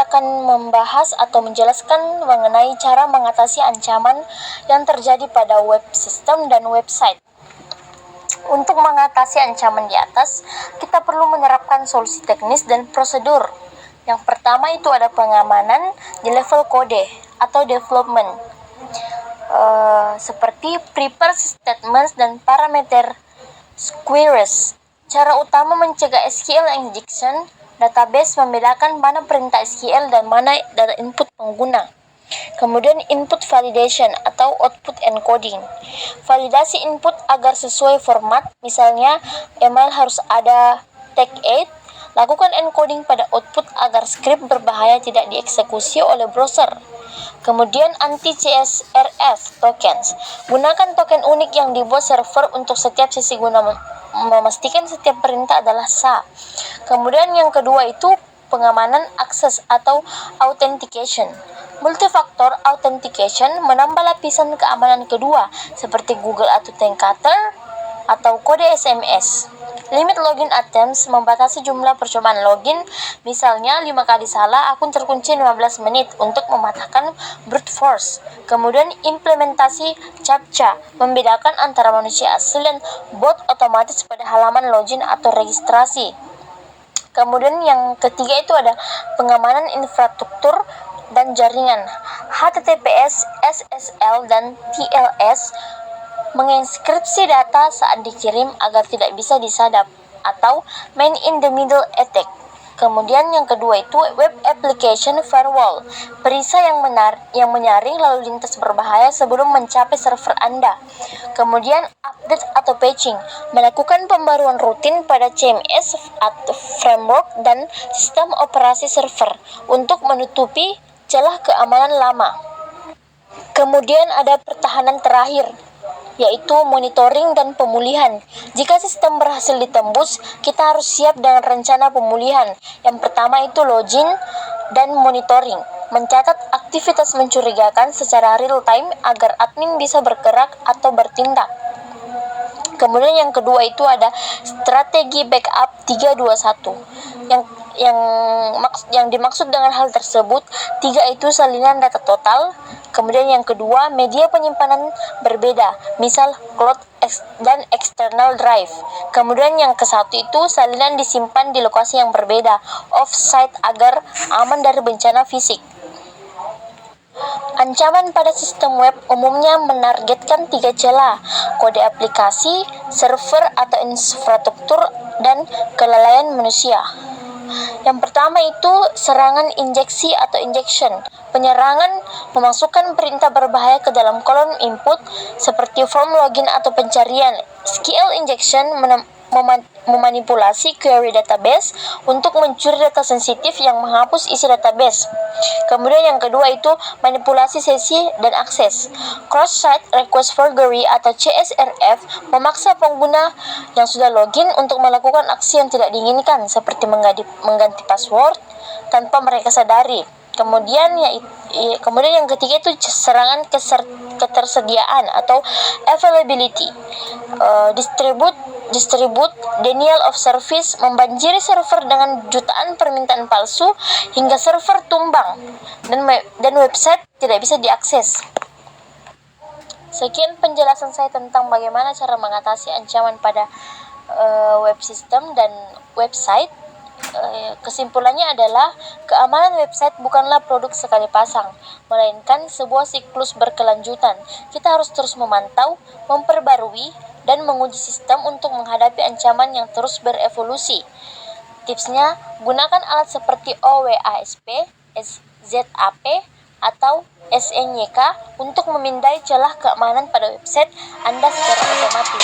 saya akan membahas atau menjelaskan mengenai cara mengatasi ancaman yang terjadi pada web sistem dan website. Untuk mengatasi ancaman di atas, kita perlu menerapkan solusi teknis dan prosedur. Yang pertama itu ada pengamanan di level kode atau development, seperti prepare statements dan parameter queries. Cara utama mencegah SQL injection, database membedakan mana perintah SQL dan mana data input pengguna. Kemudian input validation atau output encoding. Validasi input agar sesuai format, misalnya email harus ada tag 8. Lakukan encoding pada output agar script berbahaya tidak dieksekusi oleh browser. Kemudian anti-CSRF tokens. Gunakan token unik yang dibuat server untuk setiap sesi guna memastikan setiap perintah adalah sah. Kemudian yang kedua itu pengamanan akses atau authentication. Multifactor authentication menambah lapisan keamanan kedua seperti Google Authenticator atau kode SMS. Limit login attempts membatasi jumlah percobaan login, misalnya 5 kali salah akun terkunci 15 menit untuk mematahkan brute force. Kemudian implementasi CAPTCHA membedakan antara manusia asli dan bot otomatis pada halaman login atau registrasi. Kemudian yang ketiga itu ada pengamanan infrastruktur dan jaringan. HTTPS, SSL, dan TLS menginskripsi data saat dikirim agar tidak bisa disadap atau man in the middle attack. Kemudian yang kedua itu web application firewall, perisai yang menyaring lalu lintas berbahaya sebelum mencapai server Anda. Kemudian update atau patching, melakukan pembaruan rutin pada CMS atau framework dan sistem operasi server untuk menutupi celah keamanan lama. Kemudian ada pertahanan terakhir, yaitu monitoring dan pemulihan. Jika sistem berhasil ditembus, kita harus siap dengan rencana pemulihan. Yang pertama itu login dan monitoring, mencatat aktivitas mencurigakan secara real time agar admin bisa bergerak atau bertindak. Kemudian yang kedua itu ada strategi backup 321. Yang dimaksud dengan hal tersebut, 3 itu salinan data total. Kemudian yang kedua, media penyimpanan berbeda, misal cloud dan external drive. Kemudian yang ke-1 itu salinan disimpan di lokasi yang berbeda, off-site agar aman dari bencana fisik. Ancaman pada sistem web umumnya menargetkan 3 celah: kode aplikasi, server atau infrastruktur, dan kelalaian manusia. Yang pertama itu serangan injeksi atau injection. Penyerangan memasukkan perintah berbahaya ke dalam kolom input seperti form login atau pencarian. SQL injection memanipulasi query database untuk mencuri data sensitif yang menghapus isi database. Kemudian yang kedua itu manipulasi sesi dan akses. Cross-site request forgery atau CSRF memaksa pengguna yang sudah login untuk melakukan aksi yang tidak diinginkan seperti mengganti password tanpa mereka sadari. Kemudian yang ketiga itu serangan ketersediaan atau availability. Distribute denial of service membanjiri server dengan jutaan permintaan palsu hingga server tumbang dan website tidak bisa diakses. Sekian penjelasan saya tentang bagaimana cara mengatasi ancaman pada web system dan website. Kesimpulannya adalah keamanan website bukanlah produk sekali pasang, melainkan sebuah siklus berkelanjutan. Kita harus terus memantau, memperbarui, dan menguji sistem untuk menghadapi ancaman yang terus berevolusi. Tipsnya, gunakan alat seperti OWASP, ZAP, atau SNYK untuk memindai celah keamanan pada website Anda secara otomatis.